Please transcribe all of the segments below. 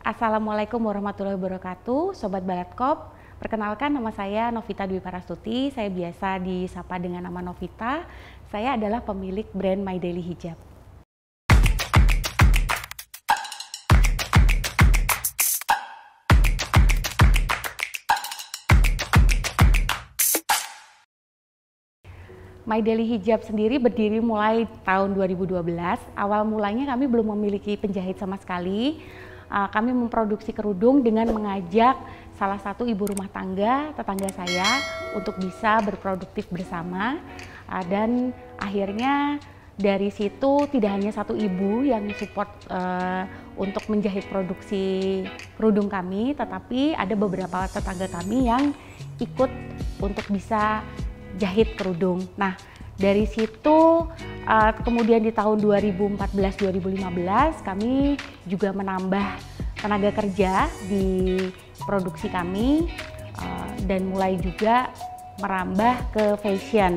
Assalamualaikum warahmatullahi wabarakatuh, Sobat Balatkop. Perkenalkan, nama saya Novita Dwi Parastuti. Saya biasa disapa dengan nama Novita. Saya adalah pemilik brand My Daily Hijab. My Daily Hijab sendiri berdiri mulai tahun 2012. Awal mulanya kami belum memiliki penjahit sama sekali. Kami memproduksi kerudung dengan mengajak salah satu ibu rumah tangga, tetangga saya, untuk bisa berproduktif bersama. Dan akhirnya dari situ tidak hanya satu ibu yang support untuk menjahit produksi kerudung kami, tetapi ada beberapa tetangga kami yang ikut untuk bisa jahit kerudung. Nah, dari situ kemudian di tahun 2014-2015 kami juga menambah tenaga kerja di produksi kami dan mulai juga merambah ke fashion.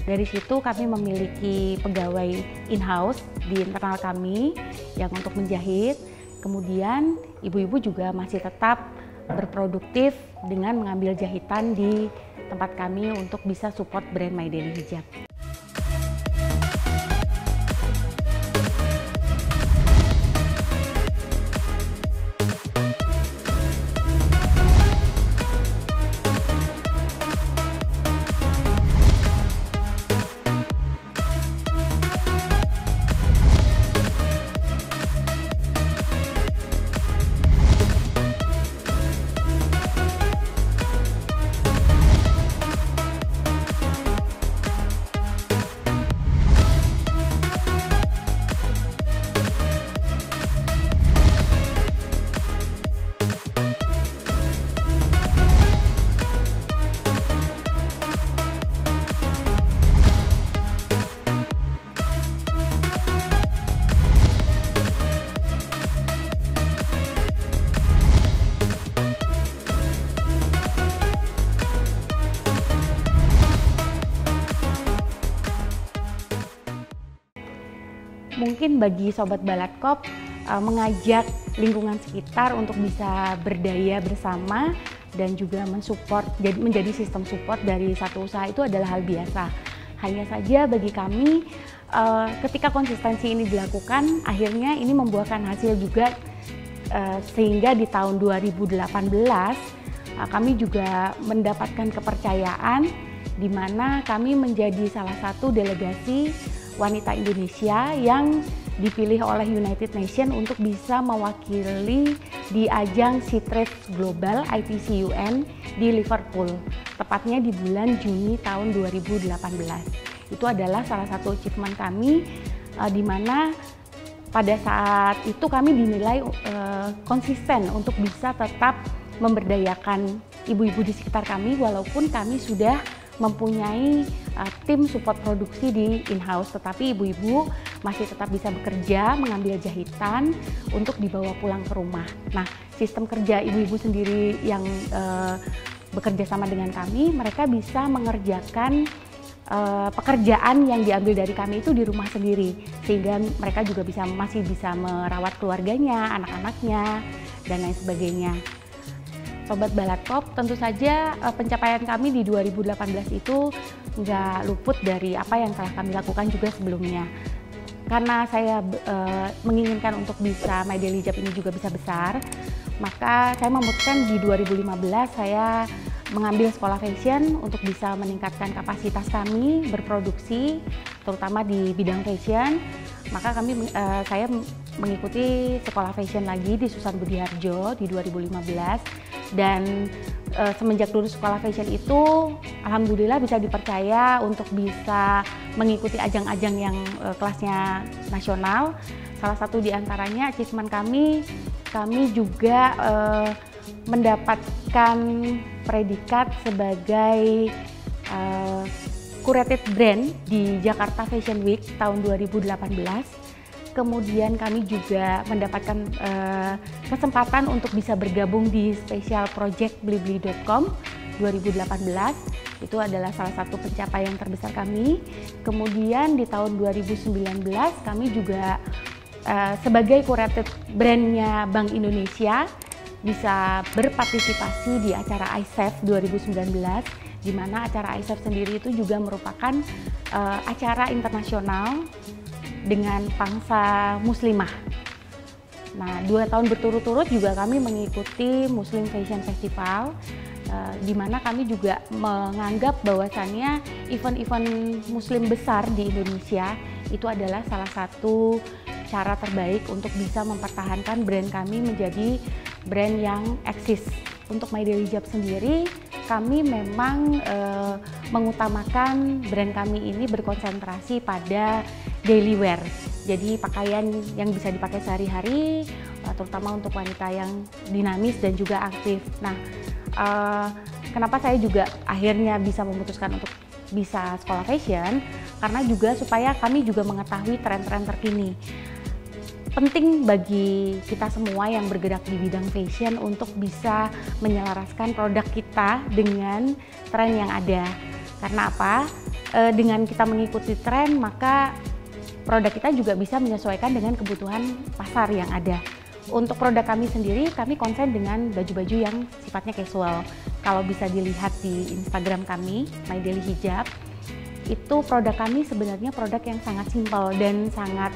Dari situ kami memiliki pegawai in-house di internal kami yang untuk menjahit. Kemudian ibu-ibu juga masih tetap berproduktif dengan mengambil jahitan di tempat kami untuk bisa support brand My Daily Hijab. Mungkin bagi Sobat Balatkop mengajak lingkungan sekitar untuk bisa berdaya bersama dan juga mensupport, menjadi sistem support dari satu usaha itu adalah hal biasa. Hanya saja bagi kami ketika konsistensi ini dilakukan, akhirnya ini membuahkan hasil juga sehingga di tahun 2018 kami juga mendapatkan kepercayaan di mana kami menjadi salah satu delegasi wanita Indonesia yang dipilih oleh United Nations untuk bisa mewakili di ajang SeaTrade Global ITC-UN di Liverpool, tepatnya di bulan Juni tahun 2018. Itu adalah salah satu achievement kami di mana pada saat itu kami dinilai konsisten untuk bisa tetap memberdayakan ibu-ibu di sekitar kami walaupun kami sudah mempunyai tim support produksi di in-house, tetapi ibu-ibu masih tetap bisa bekerja, mengambil jahitan untuk dibawa pulang ke rumah. Nah, sistem kerja ibu-ibu sendiri yang bekerja sama dengan kami, mereka bisa mengerjakan pekerjaan yang diambil dari kami itu di rumah sendiri, sehingga mereka juga masih bisa merawat keluarganya, anak-anaknya, dan lain sebagainya. Sobat Balatkop, tentu saja pencapaian kami di 2018 itu nggak luput dari apa yang telah kami lakukan juga sebelumnya. Karena saya menginginkan untuk bisa My Daily Hijab ini juga bisa besar, maka saya memutuskan di 2015 saya mengambil sekolah fashion untuk bisa meningkatkan kapasitas kami berproduksi, terutama di bidang fashion. Maka saya mengikuti sekolah fashion lagi di Susan Budiharjo di 2015. Dan semenjak lulus sekolah fashion itu, alhamdulillah bisa dipercaya untuk bisa mengikuti ajang-ajang yang kelasnya nasional. Salah satu di antaranya achievement kami juga mendapatkan predikat sebagai curated brand di Jakarta Fashion Week tahun 2018. Kemudian kami juga mendapatkan kesempatan untuk bisa bergabung di special project blibli.com 2018. Itu adalah salah satu pencapaian terbesar kami. Kemudian di tahun 2019 kami juga sebagai curated brandnya Bank Indonesia bisa berpartisipasi di acara ISEF 2019, di mana acara ISEF sendiri itu juga merupakan acara internasional dengan pangsa muslimah. Nah, 2 tahun berturut-turut juga kami mengikuti Muslim Fashion Festival, di mana kami juga menganggap bahwasannya event-event muslim besar di Indonesia itu adalah salah satu cara terbaik untuk bisa mempertahankan brand kami menjadi brand yang eksis. Untuk My Daily Hijab sendiri, kami memang mengutamakan brand kami ini berkonsentrasi pada daily wear. Jadi pakaian yang bisa dipakai sehari-hari, terutama untuk wanita yang dinamis dan juga aktif. Nah, kenapa saya juga akhirnya bisa memutuskan untuk bisa sekolah fashion, karena juga supaya kami juga mengetahui tren-tren terkini. Penting bagi kita semua yang bergerak di bidang fashion untuk bisa menyelaraskan produk kita dengan tren yang ada. Karena apa? Dengan kita mengikuti tren, maka produk kita juga bisa menyesuaikan dengan kebutuhan pasar yang ada. Untuk produk kami sendiri, kami konsen dengan baju-baju yang sifatnya casual. Kalau bisa dilihat di Instagram kami, My Daily Hijab, itu produk kami sebenarnya produk yang sangat simpel dan sangat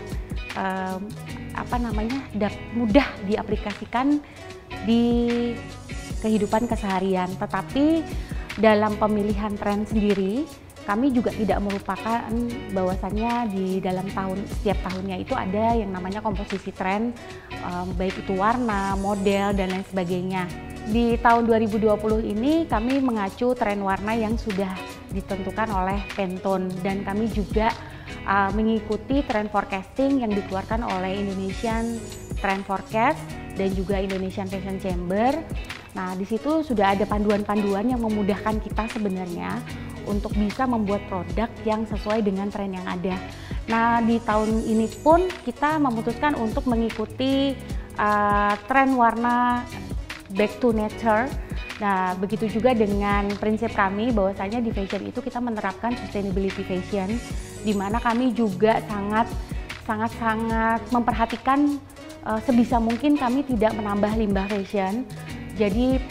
mudah diaplikasikan di kehidupan keseharian. Tetapi dalam pemilihan tren sendiri, kami juga tidak melupakan bahwasannya di dalam setiap tahunnya itu ada yang namanya komposisi tren, baik itu warna, model, dan lain sebagainya. Di tahun 2020 ini kami mengacu tren warna yang sudah ditentukan oleh Pantone, dan kami juga mengikuti trend forecasting yang dikeluarkan oleh Indonesian Trend Forecast dan juga Indonesian Fashion Chamber. Nah, di situ sudah ada panduan-panduan yang memudahkan kita sebenarnya untuk bisa membuat produk yang sesuai dengan tren yang ada. Nah, di tahun ini pun kita memutuskan untuk mengikuti tren warna back to nature. Nah, begitu juga dengan prinsip kami bahwasanya di fashion itu kita menerapkan sustainability fashion, di mana kami juga sangat memperhatikan sebisa mungkin kami tidak menambah limbah fashion. Jadi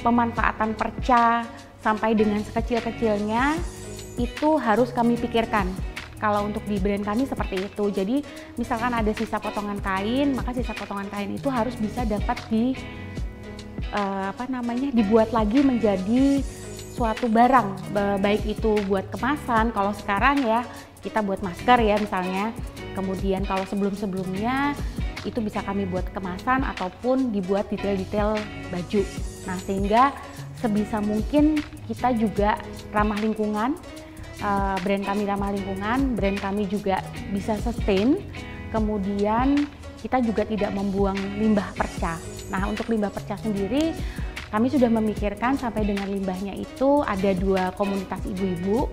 pemanfaatan perca sampai dengan sekecil-kecilnya itu harus kami pikirkan. Kalau untuk di brand kami seperti itu. Jadi misalkan ada sisa potongan kain, maka sisa potongan kain itu harus bisa dapat dibuat lagi menjadi suatu barang, baik itu buat kemasan. Kalau sekarang ya kita buat masker ya misalnya, kemudian kalau sebelumnya itu bisa kami buat kemasan ataupun dibuat detail-detail baju. Nah, sehingga sebisa mungkin kita juga ramah lingkungan, brand kami ramah lingkungan, brand kami juga bisa sustain, kemudian kita juga tidak membuang limbah perca. Nah, untuk limbah perca sendiri kami sudah memikirkan sampai dengan limbahnya itu ada 2 komunitas ibu-ibu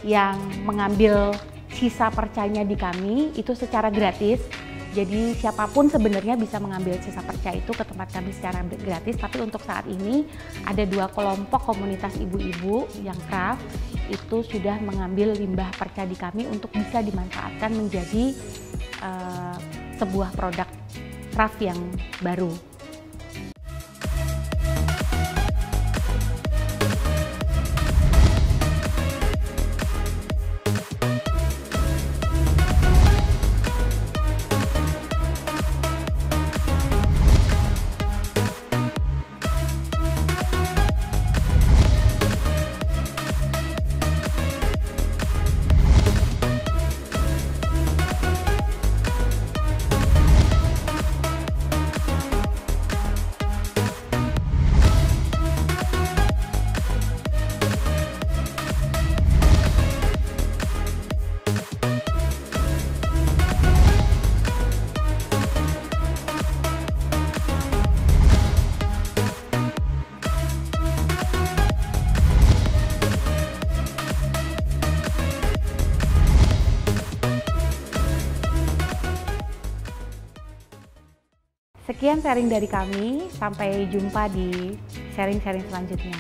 yang mengambil sisa percanya di kami itu secara gratis. Jadi siapapun sebenarnya bisa mengambil sisa perca itu ke tempat kami secara gratis, tapi untuk saat ini ada 2 kelompok komunitas ibu-ibu yang craft itu sudah mengambil limbah perca di kami untuk bisa dimanfaatkan menjadi sebuah produk craft yang baru. Sekian sharing dari kami, sampai jumpa di sharing-sharing selanjutnya.